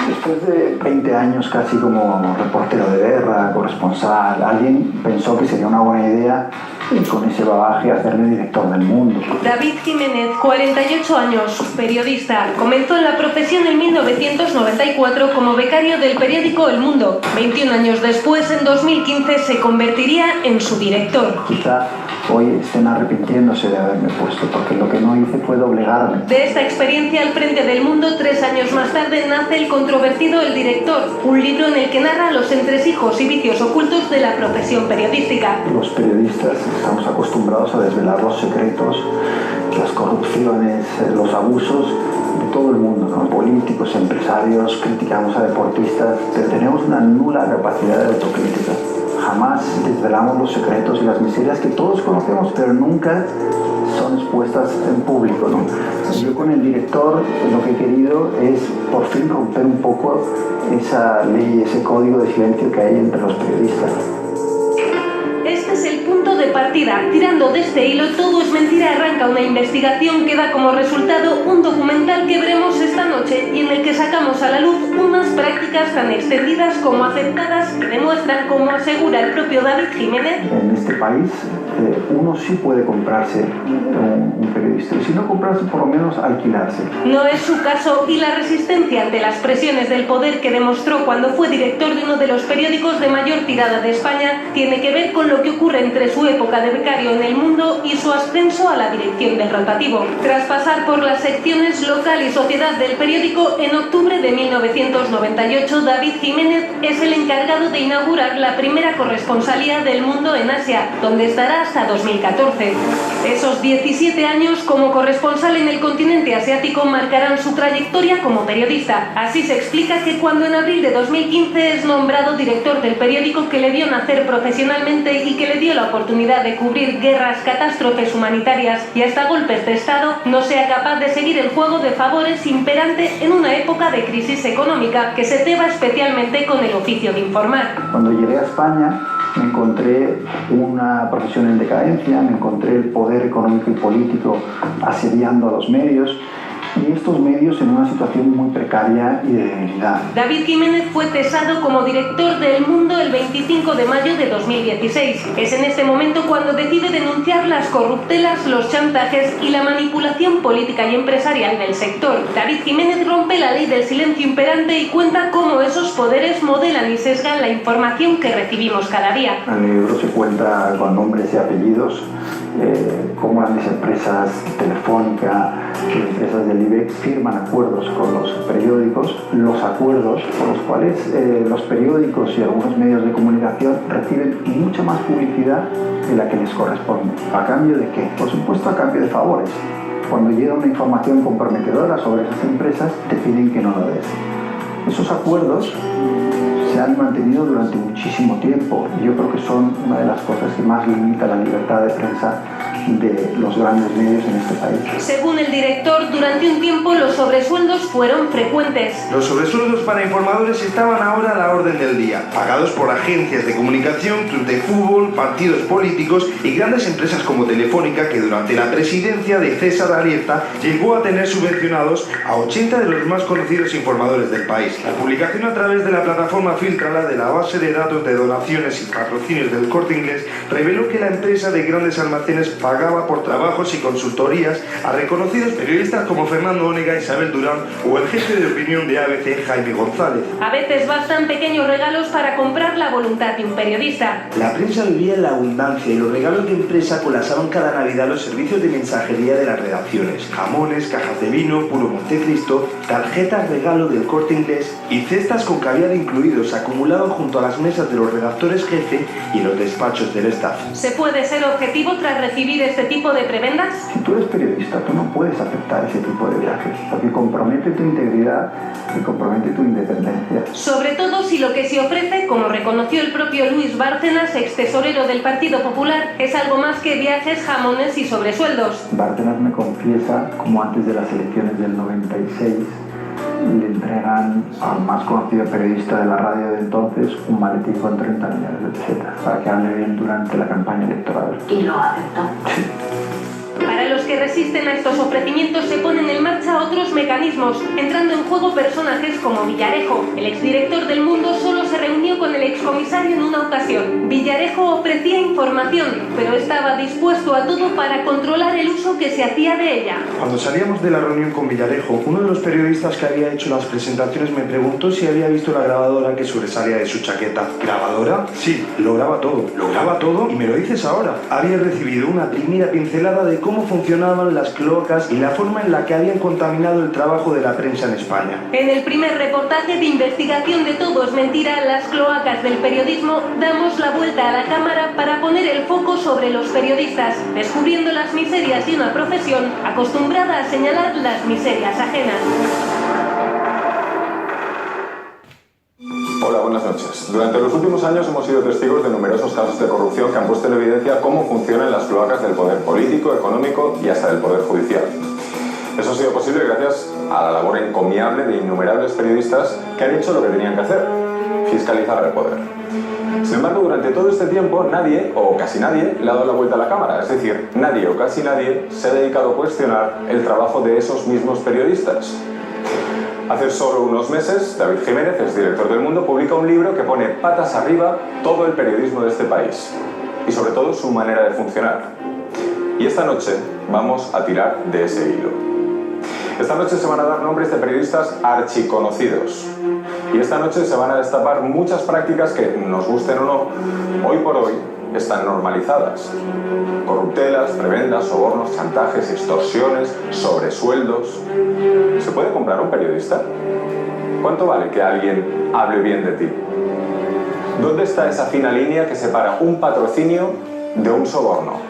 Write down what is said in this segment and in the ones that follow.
Después de 20 años casi como reportero de guerra, corresponsal, alguien pensó que sería una buena idea con ese bagaje hacerme director del Mundo. David Jiménez, 48 años, periodista. Comenzó en la profesión en 1994 como becario del periódico El Mundo. 21 años después, en 2015, se convertiría en su director. Quizá hoy estén arrepintiéndose de haberme puesto, porque lo que no hice fue doblegarme. De esta experiencia al frente del Mundo, 3 años más tarde, nace el controvertido El Director, un libro en el que narra los entresijos y vicios ocultos de la profesión periodística. Los periodistas estamos acostumbrados a desvelar los secretos, las corrupciones, los abusos de todo el mundo, ¿no? Políticos, empresarios, criticamos a deportistas, pero tenemos una nula capacidad de autocrítica. Jamás desvelamos los secretos y las miserias que todos conocemos, pero nunca son expuestas en público, ¿no? Yo con El Director lo que he querido es por fin romper un poco esa ley, ese código de silencio que hay entre los periodistas. Este es el punto de partida. Tirando de este hilo, Todo es mentira arranca una investigación que da como resultado un documental que veremos esta noche y en el que sacamos a la luz unas prácticas tan extendidas como aceptadas que demuestran, como asegura el propio David Jiménez, en este país uno sí puede comprarse un periodista, y si no comprarse, por lo menos alquilarse. No es su caso, y la resistencia ante las presiones del poder que demostró cuando fue director de uno de los periódicos de mayor tirada de España tiene que ver con lo que ocurre entre su época de becario en El Mundo y su ascenso a la dirección del rotativo. Tras pasar por las secciones local y sociedad del periódico, en octubre de 1998 David Jiménez es el encargado de inaugurar la primera corresponsalía del Mundo en Asia, donde estará hasta 2014. Esos 17 años como corresponsal en el continente asiático marcarán su trayectoria como periodista. Así se explica que cuando en abril de 2015 es nombrado director del periódico que le vio nacer profesionalmente y que le dio la oportunidad de cubrir guerras, catástrofes humanitarias y hasta golpes de Estado, no sea capaz de seguir el juego de favores imperante en una época de crisis económica que se ceba especialmente con el oficio de informar. Cuando llegué a España me encontré una profesión en decadencia, me encontré el poder económico y político asediando a los medios, y estos medios en una situación muy precaria y de debilidad. David Jiménez fue cesado como director del Mundo el 25 de mayo de 2016. Es en este momento cuando decide denunciar las corruptelas, los chantajes y la manipulación política y empresarial del sector. David Jiménez rompe la ley del silencio imperante y cuenta cómo esos poderes modelan y sesgan la información que recibimos cada día. En el libro se cuenta con nombres y apellidos cómo grandes empresas, Telefónica, empresas del IBEX firman acuerdos con los periódicos, los acuerdos por los cuales los periódicos y algunos medios de comunicación reciben mucha más publicidad de la que les corresponde. ¿A cambio de qué? Por supuesto, a cambio de favores. Cuando llega una información comprometedora sobre esas empresas, te piden que no lo des. Esos acuerdos se han mantenido durante muchísimo tiempo y yo creo que son una de las cosas que más limita la libertad de prensa de los grandes medios en este país. Según el director, durante un tiempo los sobresueldos fueron frecuentes. Los sobresueldos para informadores estaban ahora a la orden del día, pagados por agencias de comunicación, clubes de fútbol, partidos políticos y grandes empresas como Telefónica, que durante la presidencia de César Alierta llegó a tener subvencionados a 80 de los más conocidos informadores del país. La publicación a través de la plataforma Filtrala de la base de datos de donaciones y patrocinios del Corte Inglés reveló que la empresa de grandes almacenes pagaba por trabajos y consultorías a reconocidos periodistas como Fernando Onega, Isabel Durán o el jefe de opinión de ABC, Jaime González. A veces bastan pequeños regalos para comprar la voluntad de un periodista. La prensa vivía en la abundancia y los regalos de empresa colapsaban cada Navidad los servicios de mensajería de las redacciones. Jamones, cajas de vino, puro Montecristo, tarjetas regalo del Corte Inglés y cestas con caviar incluidos acumulados junto a las mesas de los redactores jefe y en los despachos del staff. ¿Se puede ser objetivo tras recibir este tipo de prebendas? Si tú eres periodista, tú no puedes aceptar ese tipo de viajes, porque compromete tu integridad y compromete tu independencia. Sobre todo si lo que se ofrece, como reconoció el propio Luis Bárcenas, ex tesorero del Partido Popular, es algo más que viajes, jamones y sobresueldos. Bárcenas me confiesa como antes de las elecciones del 96 le entregan al más conocido periodista de la radio de entonces un maletín con 30 millones de pesetas para que hable bien durante la campaña electoral. ¿Y lo aceptó? Sí. Para los que resisten a estos ofrecimientos se ponen en marcha otros mecanismos, entrando en juego personajes como Villarejo. El exdirector del Mundo solo se reunió con el excomisario en una ocasión. Villarejo ofrecía información, pero estaba dispuesto a todo para controlar el uso que se hacía de ella. Cuando salíamos de la reunión con Villarejo, uno de los periodistas que había hecho las presentaciones me preguntó si había visto la grabadora que sobresalía de su chaqueta. ¿Grabadora? Sí, lo graba todo y me lo dices ahora. Había recibido una primera pincelada de cómo funcionaban las cloacas y la forma en la que habían contaminado el trabajo de la prensa en España. En el primer reportaje de investigación de Todo es mentira, las cloacas del periodismo, damos la vuelta a la cámara para poner el foco sobre los periodistas, descubriendo las miserias de una profesión acostumbrada a señalar las miserias ajenas. Hola, buenas noches. Durante los últimos años hemos sido testigos de numerosos casos de corrupción que han puesto en evidencia cómo funcionan las cloacas del poder político, económico y hasta del poder judicial. Eso ha sido posible gracias a la labor encomiable de innumerables periodistas que han hecho lo que tenían que hacer: fiscalizar el poder. Sin embargo, durante todo este tiempo nadie, o casi nadie, le ha dado la vuelta a la cámara. Es decir, nadie o casi nadie se ha dedicado a cuestionar el trabajo de esos mismos periodistas. Hace solo unos meses, David Jiménez, exdirector del Mundo, publica un libro que pone patas arriba todo el periodismo de este país y sobre todo su manera de funcionar. Y esta noche vamos a tirar de ese hilo. Esta noche se van a dar nombres de periodistas archiconocidos. Y esta noche se van a destapar muchas prácticas que, nos gusten o no, hoy por hoy están normalizadas. Corruptelas, prebendas, sobornos, chantajes, extorsiones, sobresueldos. ¿Se puede comprar un periodista? ¿Cuánto vale que alguien hable bien de ti? ¿Dónde está esa fina línea que separa un patrocinio de un soborno?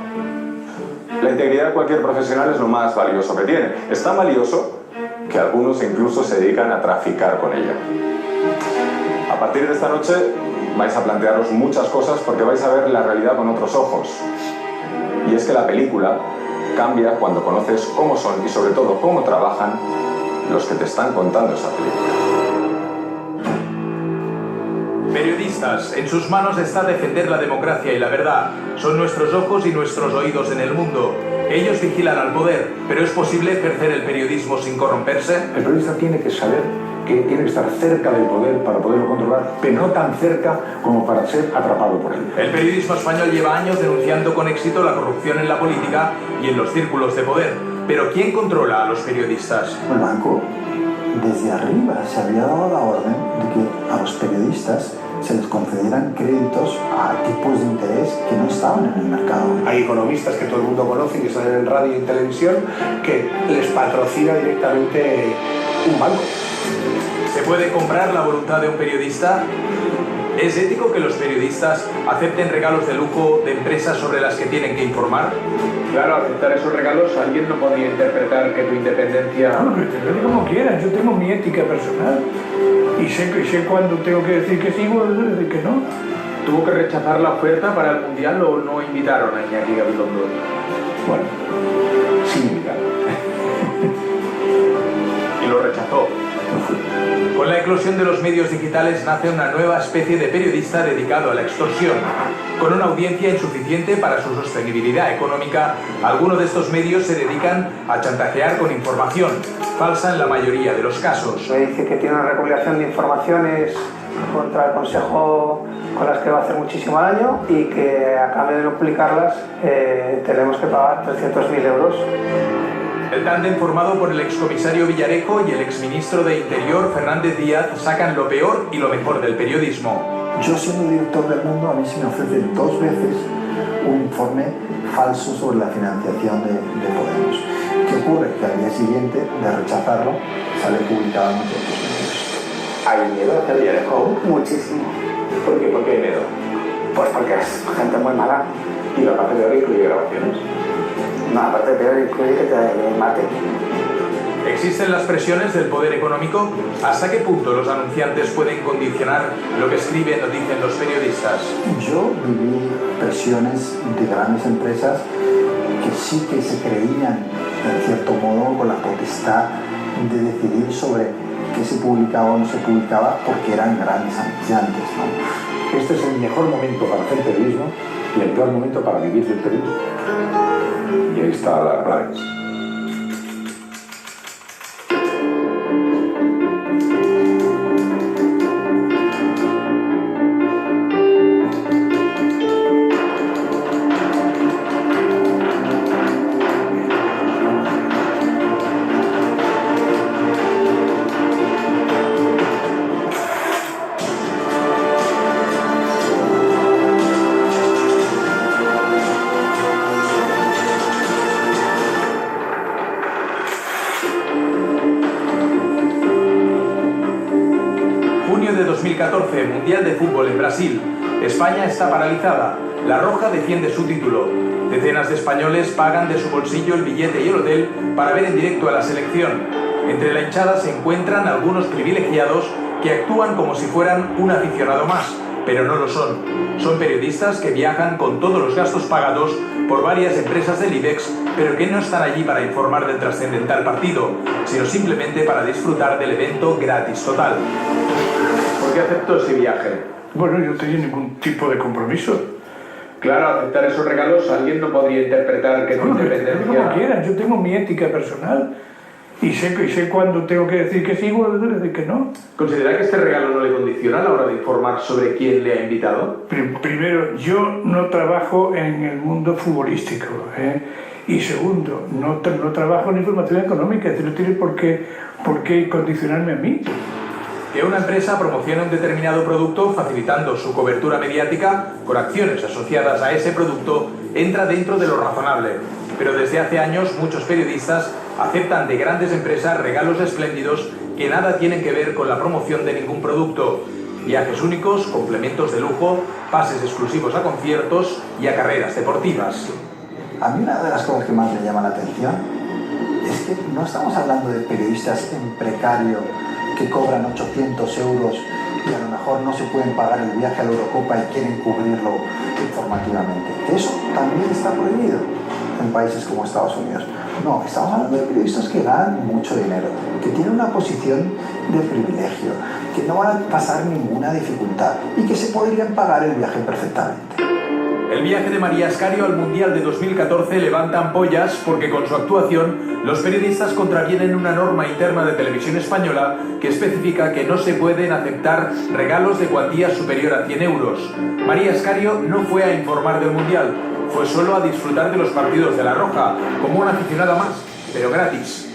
La integridad de cualquier profesional es lo más valioso que tiene. Es tan valioso que algunos incluso se dedican a traficar con ella. A partir de esta noche vais a plantearos muchas cosas porque vais a ver la realidad con otros ojos. Y es que la película cambia cuando conoces cómo son y sobre todo cómo trabajan los que te están contando esa película. Periodistas, en sus manos está defender la democracia y la verdad. Son nuestros ojos y nuestros oídos en el mundo. Ellos vigilan al poder, pero ¿es posible ejercer el periodismo sin corromperse? El periodista tiene que saber que tiene que estar cerca del poder para poderlo controlar, pero no tan cerca como para ser atrapado por él. El periodismo español lleva años denunciando con éxito la corrupción en la política y en los círculos de poder. Pero ¿quién controla a los periodistas? El banco, desde arriba, se había dado la orden de que a los periodistas se les concedieran créditos a tipos de interés que no estaban en el mercado. Hay economistas que todo el mundo conoce, que salen en radio y en televisión, que les patrocina directamente un banco. ¿Se puede comprar la voluntad de un periodista? ¿Es ético que los periodistas acepten regalos de lujo de empresas sobre las que tienen que informar? Claro, aceptar esos regalos alguien no podría interpretar que tu independencia... No, que interprete como quieras, yo tengo mi ética personal y sé cuándo tengo que decir que sí o decir que no. ¿Tuvo que rechazar la oferta para el Mundial o no invitaron a Iñaki Gabilondo? Bueno, sí invitaron. Y lo rechazó. Con la eclosión de los medios digitales nace una nueva especie de periodista dedicado a la extorsión. Con una audiencia insuficiente para su sostenibilidad económica, algunos de estos medios se dedican a chantajear con información, falsa en la mayoría de los casos. Me dice que tiene una recopilación de informaciones contra el Consejo con las que va a hacer muchísimo daño y que a cambio de no publicarlas tenemos que pagar 300.000 euros. El tándem formado por el excomisario Villarejo y el exministro de Interior Fernández Díaz sacan lo peor y lo mejor del periodismo. Yo, siendo director del Mundo, a mí se me ofrece 2 veces un informe falso sobre la financiación de Podemos. ¿Qué ocurre? Que al día siguiente de rechazarlo sale publicado en otros medios. ¿Hay miedo hacia Villarejo? Muchísimo. ¿Por qué? ¿Por qué hay miedo? Pues porque es gente muy mala. ¿Y la parte de ahora incluye grabaciones? No, aparte de peor, incluye que te mate. ¿Existen las presiones del poder económico? ¿Hasta qué punto los anunciantes pueden condicionar lo que escriben o dicen los periodistas? Yo viví presiones de grandes empresas que sí que se creían, en cierto modo, con la potestad de decidir sobre qué se publicaba o no se publicaba porque eran grandes anunciantes, ¿no? Este es el mejor momento para hacer periodismo y el peor momento para vivir del periodismo. Y ahí está la clave. Junio de 2014, Mundial de Fútbol en Brasil. España está paralizada. La Roja defiende su título. Decenas de españoles pagan de su bolsillo el billete y el hotel para ver en directo a la selección. Entre la hinchada se encuentran algunos privilegiados que actúan como si fueran un aficionado más, pero no lo son. Son periodistas que viajan con todos los gastos pagados por varias empresas del IBEX, pero que no están allí para informar del trascendental partido, sino simplemente para disfrutar del evento gratis total. ¿Por qué aceptó ese viaje? Bueno, yo no tenía ningún tipo de compromiso. Claro, aceptar esos regalos alguien no podría interpretar que tu independencia... Como quieran, yo tengo mi ética personal y sé cuándo tengo que decir que sí y cuándo tengo que decir que no. ¿Considera que este regalo no le condiciona a la hora de informar sobre quién le ha invitado? Primero, yo no trabajo en el mundo futbolístico, ¿eh? Y segundo, no trabajo en información económica, es decir, no tiene por qué condicionarme a mí. Que una empresa promocione un determinado producto facilitando su cobertura mediática con acciones asociadas a ese producto entra dentro de lo razonable. Pero desde hace años muchos periodistas aceptan de grandes empresas regalos espléndidos que nada tienen que ver con la promoción de ningún producto. Viajes únicos, complementos de lujo, pases exclusivos a conciertos y a carreras deportivas. A mí una de las cosas que más me llama la atención es que no estamos hablando de periodistas en precario que cobran 800 euros y a lo mejor no se pueden pagar el viaje a la Eurocopa y quieren cubrirlo informativamente. Eso también está prohibido en países como Estados Unidos. No, estamos hablando de periodistas que ganan mucho dinero, que tienen una posición de privilegio, que no van a pasar ninguna dificultad y que se podrían pagar el viaje perfectamente. El viaje de María Escario al Mundial de 2014 levanta ampollas porque con su actuación los periodistas contravienen una norma interna de Televisión Española que especifica que no se pueden aceptar regalos de cuantía superior a 100 euros. María Escario no fue a informar del Mundial, fue solo a disfrutar de los partidos de La Roja, como una aficionada más, pero gratis.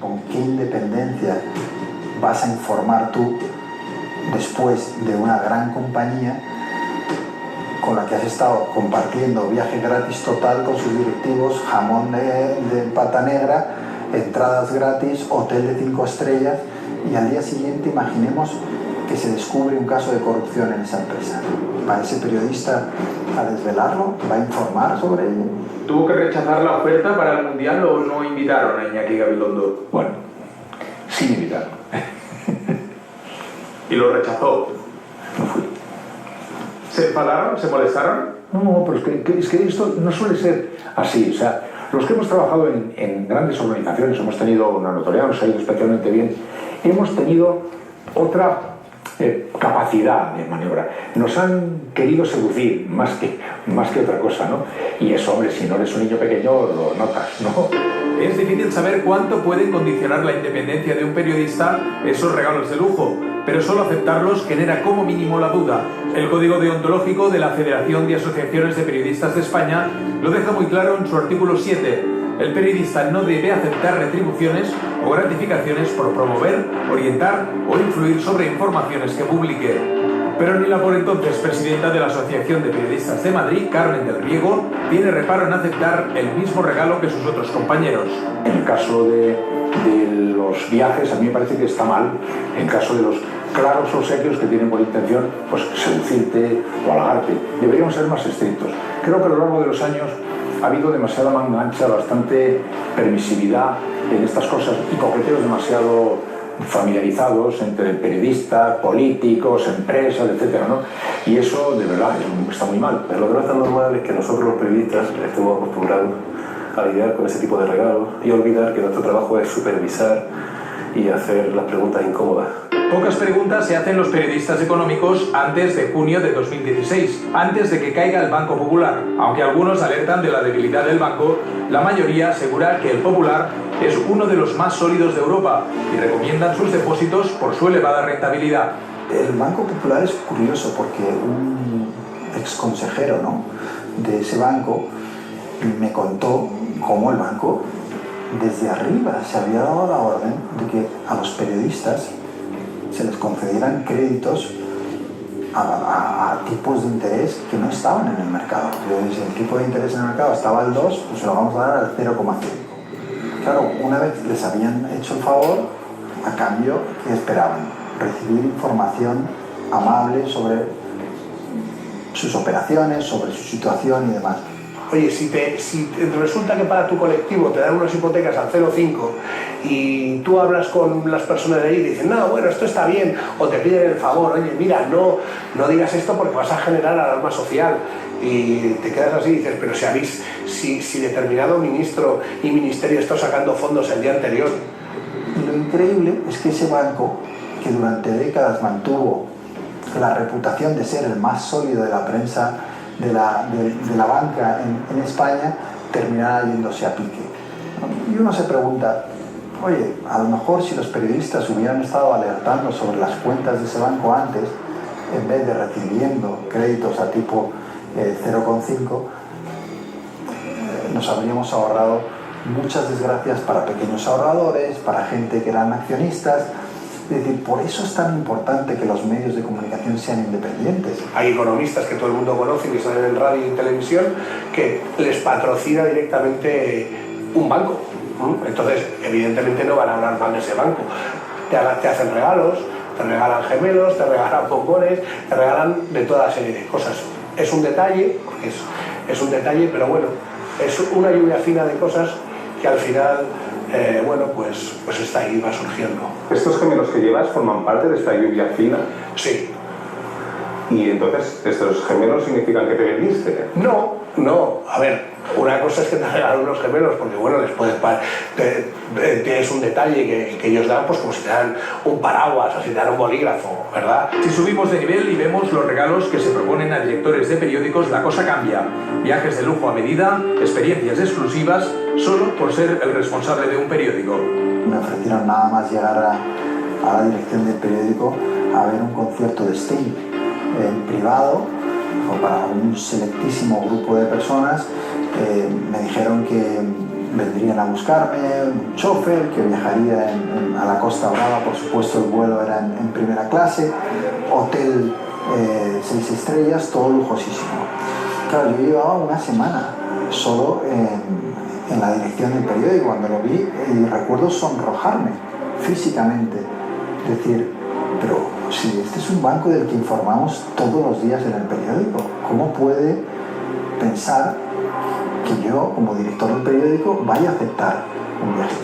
¿Con qué independencia vas a informar tú después de una gran compañía con la que has estado compartiendo viaje gratis total con sus directivos, jamón de pata negra, entradas gratis, hotel de 5 estrellas y al día siguiente imaginemos que se descubre un caso de corrupción en esa empresa? ¿Va ese periodista a desvelarlo? ¿Va a informar sobre ello? ¿Tuvo que rechazar la oferta para el Mundial o no invitaron a Iñaki Gabilondo? Bueno, sí me invitaron. ¿Y lo rechazó? No fui. ¿Se enfadaron? ¿Se molestaron? No, pero es que esto no suele ser así. O sea, los que hemos trabajado en grandes organizaciones, hemos tenido una notoriedad, nos ha ido especialmente bien, hemos tenido otra capacidad de maniobra. Nos han querido seducir más que otra cosa, ¿no? Y eso, hombre, si no eres un niño pequeño, lo notas, ¿no? Es difícil saber cuánto pueden condicionar la independencia de un periodista esos regalos de lujo, pero solo aceptarlos genera como mínimo la duda. El código deontológico de la Federación de Asociaciones de Periodistas de España lo deja muy claro en su artículo 7. El periodista no debe aceptar retribuciones o gratificaciones por promover, orientar o influir sobre informaciones que publique. Pero ni la por entonces presidenta de la Asociación de Periodistas de Madrid, Carmen del Riego, tiene reparo en aceptar el mismo regalo que sus otros compañeros. En el caso de los viajes, a mí me parece que está mal. En caso de los claros obsequios que tienen por intención pues seducirte o halagarte, deberíamos ser más estrictos. Creo que a lo largo de los años ha habido demasiada manga ancha, bastante permisividad en estas cosas y coqueteos demasiado familiarizados entre periodistas, políticos, empresas, etcétera, ¿no? Y eso, de verdad, está muy mal. Pero lo que no es tan normal es que nosotros los periodistas estemos acostumbrados a lidiar con ese tipo de regalos y olvidar que nuestro trabajo es supervisar y hacer las preguntas incómodas. Pocas preguntas se hacen los periodistas económicos antes de junio de 2016, antes de que caiga el Banco Popular. Aunque algunos alertan de la debilidad del banco, la mayoría asegura que el Popular es uno de los más sólidos de Europa y recomiendan sus depósitos por su elevada rentabilidad. El Banco Popular es curioso porque un exconsejero, ¿no?, de ese banco me contó cómo el banco desde arriba se había dado la orden de que a los periodistas se les concedieran créditos a tipos de interés que no estaban en el mercado. Si el tipo de interés en el mercado estaba al 2, pues se lo vamos a dar al 0,5. Claro, una vez les habían hecho el favor, a cambio, ¿qué esperaban? Recibir información amable sobre sus operaciones, sobre su situación y demás. Oye, si resulta que para tu colectivo te dan unas hipotecas al 0,5 y tú hablas con las personas de ahí y dicen, no, bueno, esto está bien, o te piden el favor, oye, mira, no digas esto porque vas a generar alarma social, y te quedas así y dices, pero si determinado ministro y ministerio está sacando fondos el día anterior. Lo increíble es que ese banco, que durante décadas mantuvo la reputación de ser el más sólido de la prensa de la banca en España, terminará yéndose a pique. Y uno se pregunta, oye, a lo mejor si los periodistas hubieran estado alertando sobre las cuentas de ese banco antes, en vez de recibiendo créditos a tipo 0,5, nos habríamos ahorrado muchas desgracias para pequeños ahorradores, para gente que eran accionistas. Es decir, por eso es tan importante que los medios de comunicación sean independientes. Hay economistas que todo el mundo conoce, que salen en radio y en televisión, que les patrocina directamente un banco. Entonces, evidentemente no van a hablar mal de ese banco. Te hacen regalos, te regalan gemelos, te regalan bombones, te regalan de toda serie de cosas. Es un detalle, porque es un detalle, pero bueno, es una lluvia fina de cosas que al final... pues está ahí, va surgiendo. ¿Estos gemelos que llevas forman parte de esta lluvia fina? Sí. ¿Y entonces estos gemelos significan que te vendiste? No. A ver, una cosa es que te regalan unos gemelos, porque bueno, después tienes un detalle que ellos dan, pues como si te dan un paraguas o si te dan un bolígrafo, ¿verdad? Si subimos de nivel y vemos los regalos que se proponen a directores de periódicos, la cosa cambia. Viajes de lujo a medida, experiencias exclusivas, solo por ser el responsable de un periódico. Me ofrecieron nada más llegar a la dirección del periódico a ver un concierto de Sting en privado, o para un selectísimo grupo de personas. Me dijeron que vendrían a buscarme, un chofer que viajaría a la Costa Brava, por supuesto el vuelo era en primera clase, hotel 6 estrellas, todo lujosísimo. Claro, yo llevaba una semana solo en la dirección del periódico cuando lo vi, y recuerdo sonrojarme físicamente, decir, pero si este es un banco del que informamos todos los días en el periódico, ¿cómo puede pensar que yo, como director del periódico, vaya a aceptar un viaje?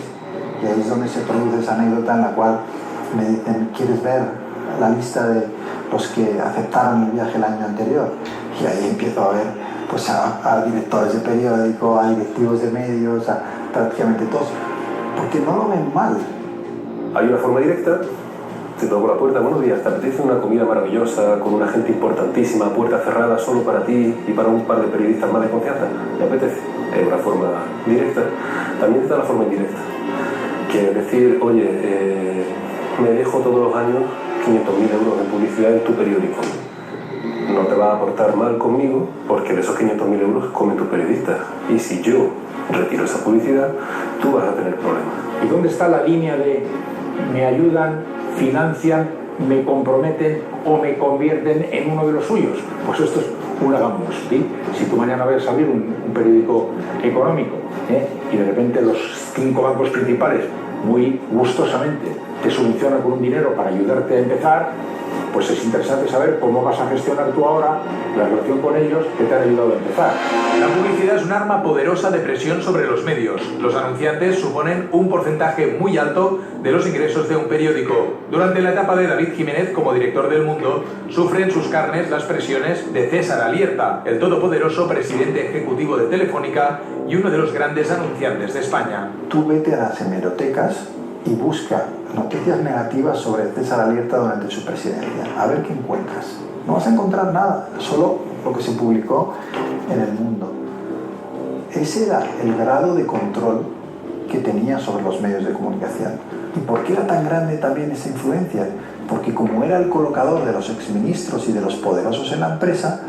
Y ahí es donde se produce esa anécdota en la cual me dicen, ¿quieres ver la lista de los que aceptaron el viaje el año anterior? Y ahí empiezo a ver pues, a directores de periódico, a directivos de medios, a prácticamente todos, porque no lo ven mal. Hay una forma directa. Te toco la puerta, buenos días, ¿te apetece una comida maravillosa con una gente importantísima, puerta cerrada solo para ti y para un par de periodistas más de confianza? ¿Te apetece? Es una forma directa. También está la forma indirecta, que es decir, oye, me dejo todos los años 500.000 euros en publicidad en tu periódico. No te va a aportar mal conmigo porque de esos 500.000 euros comen tus periodistas. Y si yo retiro esa publicidad, tú vas a tener problemas. ¿Y dónde está la línea de me ayudan, financian, me comprometen o me convierten en uno de los suyos? Pues esto es una gambús, ¿sí? Si tú mañana ves abrir un periódico económico y de repente los 5 bancos principales muy gustosamente te subvencionan con un dinero para ayudarte a empezar, pues es interesante saber cómo vas a gestionar tú ahora la relación con ellos que te han ayudado a empezar. La publicidad es un arma poderosa de presión sobre los medios. Los anunciantes suponen un porcentaje muy alto de los ingresos de un periódico. Durante la etapa de David Jiménez como director del Mundo, sufre en sus carnes las presiones de César Alierta, el todopoderoso presidente ejecutivo de Telefónica y uno de los grandes anunciantes de España. Tú vete a las hemerotecas y busca noticias negativas sobre César Alierta durante su presidencia. A ver qué encuentras. No vas a encontrar nada, solo lo que se publicó en El Mundo. Ese era el grado de control que tenía sobre los medios de comunicación. ¿Y por qué era tan grande también esa influencia? Porque como era el colocador de los exministros y de los poderosos en la empresa,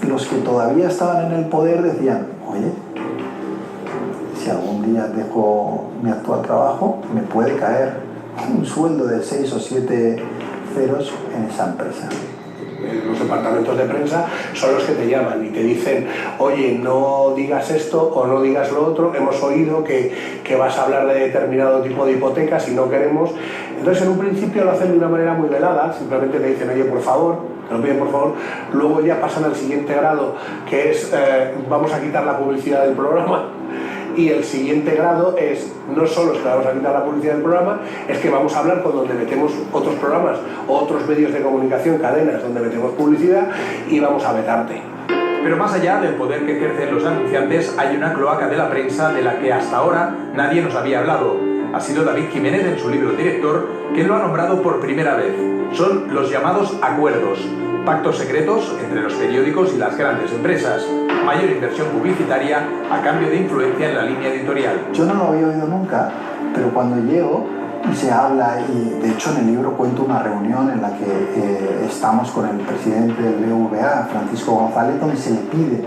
los que todavía estaban en el poder decían, oye, si algún día dejo mi actual trabajo, me puede caer un sueldo de 6 o 7 ceros en esa empresa. Los departamentos de prensa son los que te llaman y te dicen, oye, no digas esto o no digas lo otro, hemos oído que vas a hablar de determinado tipo de hipotecas y no queremos. Entonces, en un principio lo hacen de una manera muy velada, simplemente te dicen, oye, por favor, te lo piden por favor, luego ya pasan al siguiente grado, que es, vamos a quitar la publicidad del programa. Y el siguiente grado es, no solo es que vamos a quitar la publicidad del programa, es que vamos a hablar con donde metemos otros programas, otros medios de comunicación, cadenas donde metemos publicidad, y vamos a vetarte. Pero más allá del poder que ejercen los anunciantes, hay una cloaca de la prensa de la que hasta ahora nadie nos había hablado. Ha sido David Jiménez, en su libro Director, quien lo ha nombrado por primera vez. Son los llamados acuerdos, pactos secretos entre los periódicos y las grandes empresas, mayor inversión publicitaria a cambio de influencia en la línea editorial. Yo no lo había oído nunca, pero cuando llego y se habla, y de hecho en el libro cuento una reunión en la que estamos con el presidente del BVA, Francisco González, donde se le pide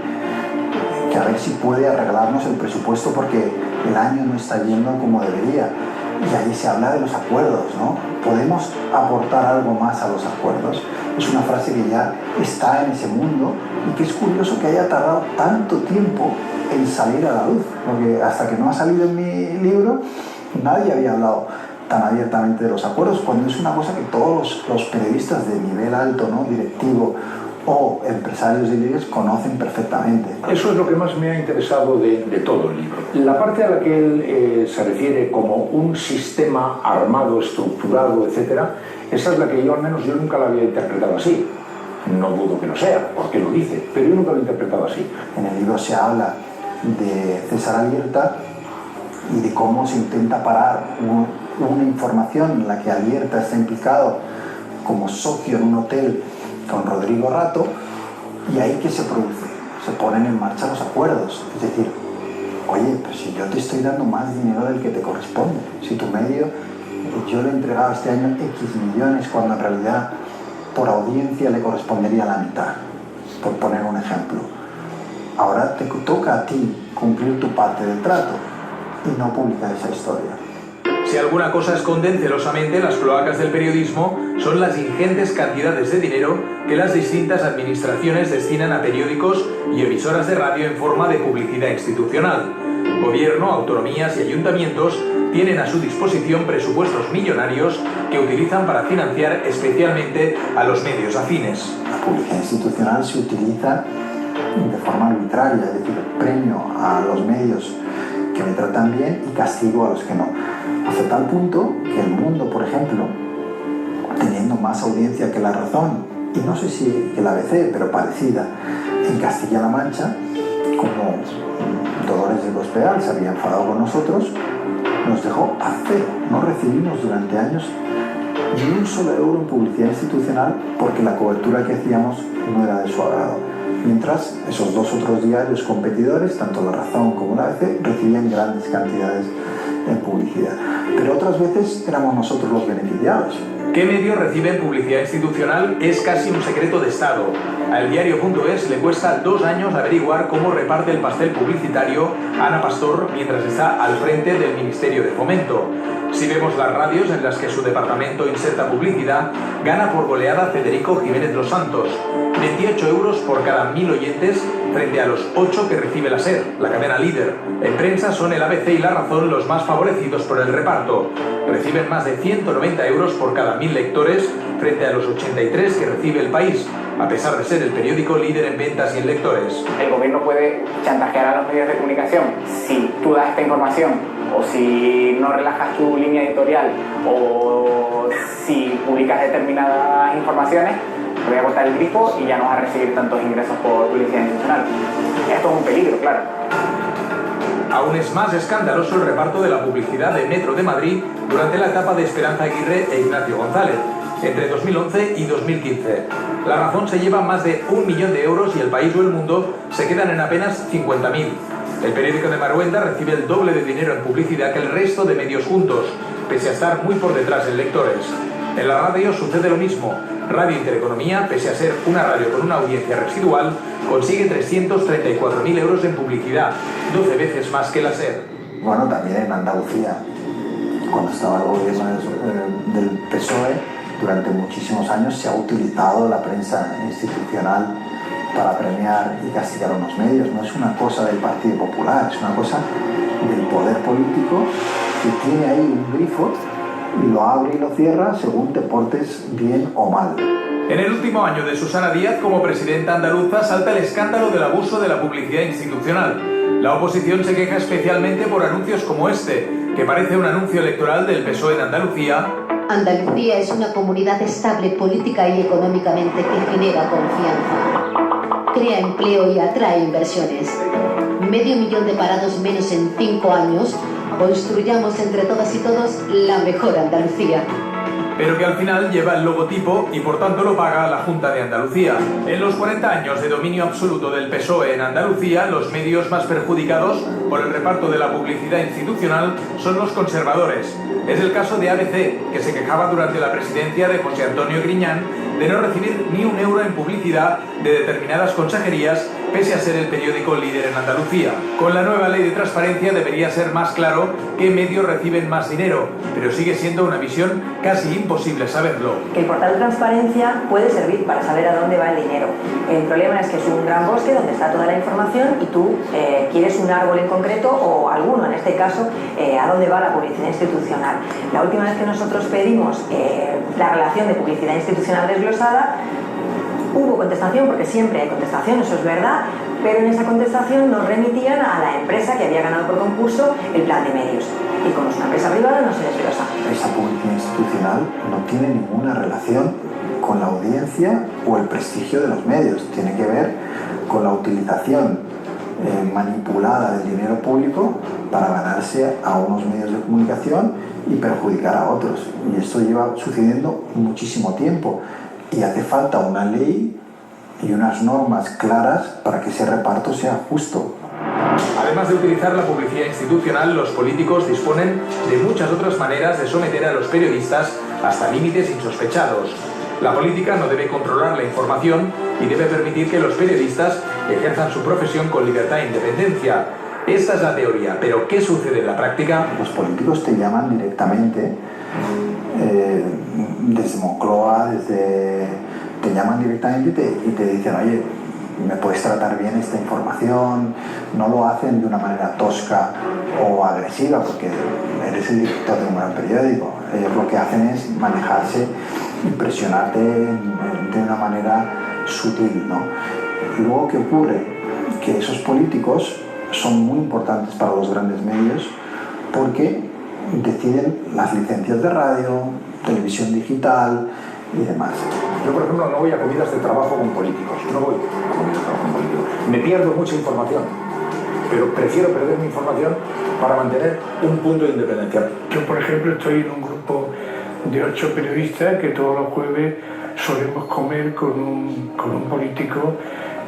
que a ver si puede arreglarnos el presupuesto porque el año no está yendo como debería. Y ahí se habla de los acuerdos, ¿no? ¿Podemos aportar algo más a los acuerdos? Es una frase que ya está en ese mundo y que es curioso que haya tardado tanto tiempo en salir a la luz, porque hasta que no ha salido en mi libro nadie había hablado tan abiertamente de los acuerdos, cuando es una cosa que todos los periodistas de nivel alto, ¿no? Directivo o empresarios de líderes conocen perfectamente. Eso es lo que más me ha interesado de todo el libro. La parte a la que él se refiere como un sistema armado, estructurado, etc., esa es la que yo, al menos, yo nunca la había interpretado así. No dudo que lo sea, porque lo dice, pero yo nunca lo he interpretado así. En el libro se habla de César Alierta y de cómo se intenta parar una información en la que Alierta está implicado como socio en un hotel con Rodrigo Rato, y ahí ¿qué se produce? Se ponen en marcha los acuerdos, es decir, oye, pues si yo te estoy dando más dinero del que te corresponde, si tu medio, yo le he entregado este año X millones cuando en realidad por audiencia le correspondería la mitad, por poner un ejemplo. Ahora te toca a ti cumplir tu parte del trato y no publicar esa historia. Si alguna cosa esconden celosamente las cloacas del periodismo, son las ingentes cantidades de dinero que las distintas administraciones destinan a periódicos y emisoras de radio en forma de publicidad institucional. Gobierno, autonomías y ayuntamientos tienen a su disposición presupuestos millonarios que utilizan para financiar especialmente a los medios afines. La publicidad institucional se utiliza de forma arbitraria, es decir, premio a los medios que me tratan bien y castigo a los que no. Hasta tal punto que El Mundo, por ejemplo, teniendo más audiencia que La Razón, y no sé si que la ABC, pero parecida, en Castilla-La Mancha, como Dolores de Cospedal se había enfadado con nosotros, nos dejó a cero. No recibimos durante años ni un solo euro en publicidad institucional porque la cobertura que hacíamos no era de su agrado. Mientras esos dos otros diarios competidores, tanto La Razón como la ABC, recibían grandes cantidades en publicidad. Pero otras veces éramos nosotros los beneficiados. ¿Qué medios reciben publicidad institucional? Es casi un secreto de Estado. Al diario.es le cuesta 2 años averiguar cómo reparte el pastel publicitario Ana Pastor mientras está al frente del Ministerio de Fomento. Si vemos las radios en las que su departamento inserta publicidad, gana por goleada Federico Jiménez Los Santos, 28 euros por cada 1000 oyentes frente a los 8 que recibe la SER, la cadena líder. En prensa son el ABC y La Razón los más favorecidos por el reparto. Reciben más de 190 euros por cada 1000 lectores frente a los 83 que recibe El País, a pesar de ser el periódico líder en ventas y en lectores. El gobierno puede chantajear a los medios de comunicación si tú das esta información, o si no relajas tu línea editorial, o si publicas determinadas informaciones, te voy a cortar el grifo y ya no vas a recibir tantos ingresos por publicidad institucional. Esto es un peligro, claro. Aún es más escandaloso el reparto de la publicidad de Metro de Madrid durante la etapa de Esperanza Aguirre e Ignacio González, entre 2011 y 2015. La Razón se lleva más de 1 millón de euros y El País o El Mundo se quedan en apenas 50.000. El periódico de Maruenda recibe el doble de dinero en publicidad que el resto de medios juntos, pese a estar muy por detrás en lectores. En la radio sucede lo mismo. Radio Intereconomía, pese a ser una radio con una audiencia residual, consigue 334.000 euros en publicidad, 12 veces más que la SER. Bueno, también en Andalucía, cuando estaba el gobierno del PSOE, durante muchísimos años se ha utilizado la prensa institucional para premiar y castigar a unos medios. No es una cosa del Partido Popular, es una cosa del poder político que tiene ahí un grifo y lo abre y lo cierra según te portes bien o mal. En el último año de Susana Díaz como presidenta andaluza salta el escándalo del abuso de la publicidad institucional. La oposición se queja especialmente por anuncios como este, que parece un anuncio electoral del PSOE en Andalucía. Andalucía es una comunidad estable política y económicamente que genera confianza, crea empleo y atrae inversiones. 500.000 de parados menos en 5 años. Construyamos entre todas y todos la mejor Andalucía. Pero que al final lleva el logotipo y por tanto lo paga la Junta de Andalucía. En los 40 años de dominio absoluto del PSOE en Andalucía, los medios más perjudicados por el reparto de la publicidad institucional son los conservadores. Es el caso de ABC, que se quejaba durante la presidencia de José Antonio Griñán de no recibir ni un euro en publicidad de determinadas consejerías, pese a ser el periódico líder en Andalucía. Con la nueva ley de transparencia debería ser más claro qué medios reciben más dinero, pero sigue siendo una visión casi imposible saberlo. El portal de transparencia puede servir para saber a dónde va el dinero. El problema es que es un gran bosque donde está toda la información y tú quieres un árbol en concreto o alguno, en este caso, a dónde va la publicidad institucional. La última vez que nosotros pedimos la relación de publicidad institucional desglosada, hubo contestación, porque siempre hay contestación, eso es verdad, pero en esa contestación nos remitían a la empresa que había ganado por concurso el plan de medios. Y como es una empresa privada, no se desglosa. Esa publicidad institucional no tiene ninguna relación con la audiencia o el prestigio de los medios. Tiene que ver con la utilización manipulada del dinero público para ganarse a unos medios de comunicación y perjudicar a otros. Y esto lleva sucediendo muchísimo tiempo. Y hace falta una ley y unas normas claras para que ese reparto sea justo. Además de utilizar la publicidad institucional, los políticos disponen de muchas otras maneras de someter a los periodistas hasta límites insospechados. La política no debe controlar la información y debe permitir que los periodistas ejerzan su profesión con libertad e independencia. Esta es la teoría, pero ¿qué sucede en la práctica? Los políticos te llaman directamente desde Moncloa, te llaman directamente y te dicen, oye, ¿me puedes tratar bien esta información? No lo hacen de una manera tosca o agresiva porque eres el director de un gran periódico. Ellos lo que hacen es manejarse y presionarte de una manera sutil, ¿no? Y luego, ¿qué ocurre? Que esos políticos son muy importantes para los grandes medios porque deciden las licencias de radio, televisión digital y demás. Yo, por ejemplo, no voy a comidas de trabajo con políticos. No voy a comidas de trabajo con políticos. Me pierdo mucha información, pero prefiero perder mi información para mantener un punto de independencia. Yo, por ejemplo, estoy en un grupo de 8 periodistas que todos los jueves solemos comer con un político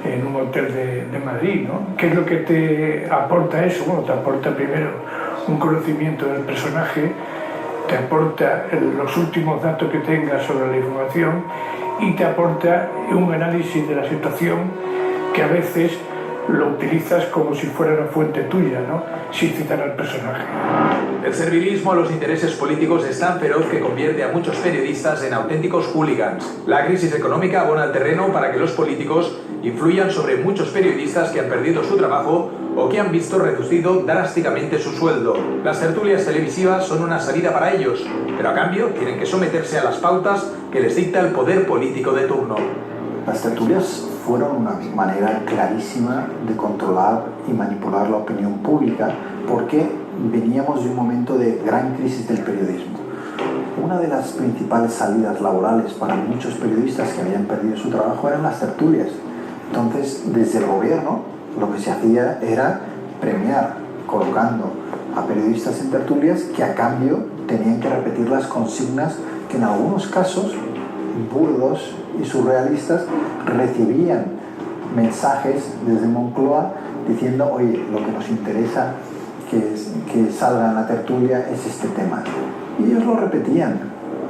en un hotel de Madrid, ¿no? ¿Qué es lo que te aporta eso? Bueno, te aporta primero un conocimiento del personaje, te aporta los últimos datos que tengas sobre la información y te aporta un análisis de la situación que a veces lo utilizas como si fuera una fuente tuya, ¿no? Sin citar al personaje. El servilismo a los intereses políticos es tan feroz que convierte a muchos periodistas en auténticos hooligans. La crisis económica abona el terreno para que los políticos influyan sobre muchos periodistas que han perdido su trabajo o que han visto reducido drásticamente su sueldo. Las tertulias televisivas son una salida para ellos, pero a cambio tienen que someterse a las pautas que les dicta el poder político de turno. Las tertulias fueron una manera clarísima de controlar y manipular la opinión pública porque veníamos de un momento de gran crisis del periodismo. Una de las principales salidas laborales para muchos periodistas que habían perdido su trabajo eran las tertulias. Entonces, desde el gobierno, lo que se hacía era premiar colocando a periodistas en tertulias que a cambio tenían que repetir las consignas que en algunos casos, burdos y surrealistas, recibían mensajes desde Moncloa diciendo, oye, lo que nos interesa que salga en la tertulia es este tema. Y ellos lo repetían,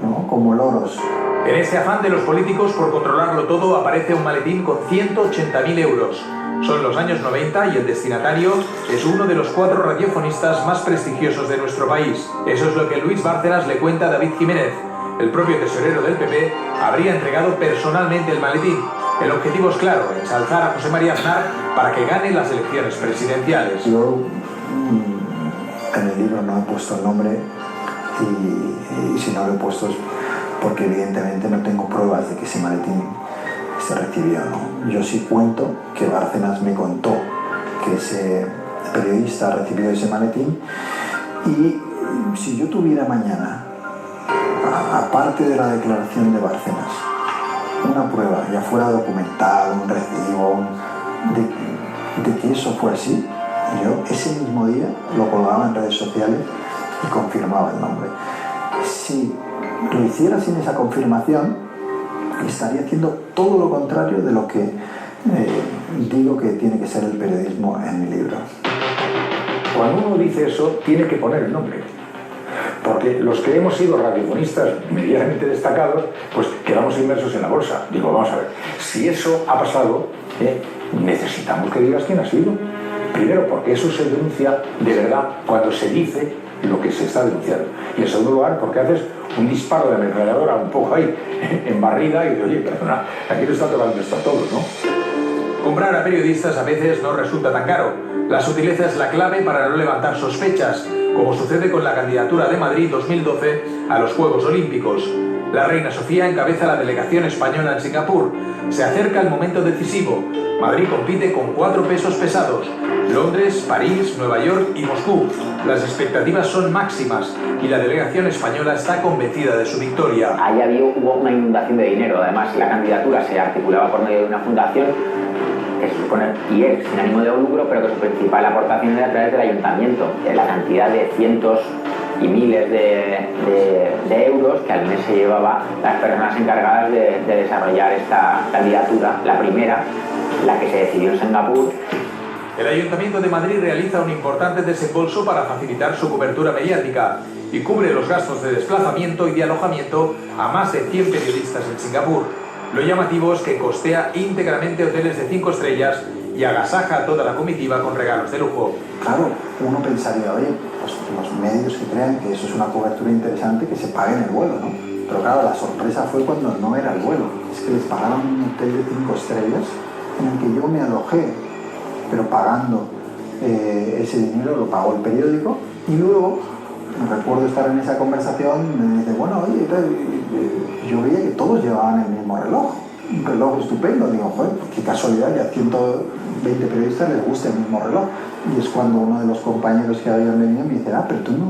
¿no? Como loros. En este afán de los políticos por controlarlo todo aparece un maletín con 180.000 euros. Son los años 90 y el destinatario es uno de los 4 radiofonistas más prestigiosos de nuestro país. Eso es lo que Luis Bárcenas le cuenta a David Jiménez. El propio tesorero del PP habría entregado personalmente el maletín. El objetivo es claro, ensalzar a José María Aznar para que gane las elecciones presidenciales. Yo en el libro no he puesto el nombre y si no lo he puesto es porque evidentemente no tengo pruebas de que ese maletín se recibió, ¿no? Yo sí cuento que Bárcenas me contó que ese periodista recibió ese maletín y si yo tuviera mañana, aparte de la declaración de Bárcenas, una prueba, ya fuera documental, un recibo, de que eso fue así, yo ese mismo día lo colgaba en redes sociales y confirmaba el nombre. Si lo hiciera sin esa confirmación, estaría haciendo todo lo contrario de lo que digo que tiene que ser el periodismo en mi libro. Cuando uno dice eso, tiene que poner el nombre. Porque los que hemos sido radiofonistas medianamente destacados, pues quedamos inmersos en la bolsa. Digo, vamos a ver, si eso ha pasado, necesitamos que digas quién ha sido. Primero, porque eso se denuncia de verdad cuando se dice lo que se está denunciando. Y en segundo lugar, porque haces un disparo de ametralladora un poco ahí, en barrida, y de, oye, perdona, aquí no está tocando esto a todos, ¿no? Comprar a periodistas a veces no resulta tan caro. La sutileza es la clave para no levantar sospechas, como sucede con la candidatura de Madrid 2012 a los Juegos Olímpicos. La reina Sofía encabeza la delegación española en Singapur. Se acerca el momento decisivo. Madrid compite con 4 pesos pesados: Londres, París, Nueva York y Moscú. Las expectativas son máximas y la delegación española está convencida de su victoria. Ahí hubo una inundación de dinero. Además, la candidatura se articulaba por medio de una fundación que se supone y es sin ánimo de lucro, pero que su principal aportación era a través del ayuntamiento. La cantidad de cientos y miles de euros que al mes se llevaba las personas encargadas de desarrollar esta candidatura, la primera, la que se decidió en Singapur. El Ayuntamiento de Madrid realiza un importante desembolso para facilitar su cobertura mediática y cubre los gastos de desplazamiento y de alojamiento a más de 100 periodistas en Singapur. Lo llamativo es que costea íntegramente hoteles de 5 estrellas y agasaja a toda la comitiva con regalos de lujo. Claro, uno pensaría, oye, pues los medios que crean que eso es una cobertura interesante, que se paguen el vuelo, ¿no? Pero claro, la sorpresa fue cuando no era el vuelo. Es que les pagaron un hotel de 5 estrellas en el que yo me alojé, pero pagando ese dinero lo pagó el periódico, y luego me recuerdo estar en esa conversación, me dice, bueno, oye, yo veía que todos llevaban el mismo reloj, un reloj estupendo. Digo, joder, qué casualidad, que a 120 periodistas les gusta el mismo reloj. Y es cuando uno de los compañeros que habían venido me dice, pero tú no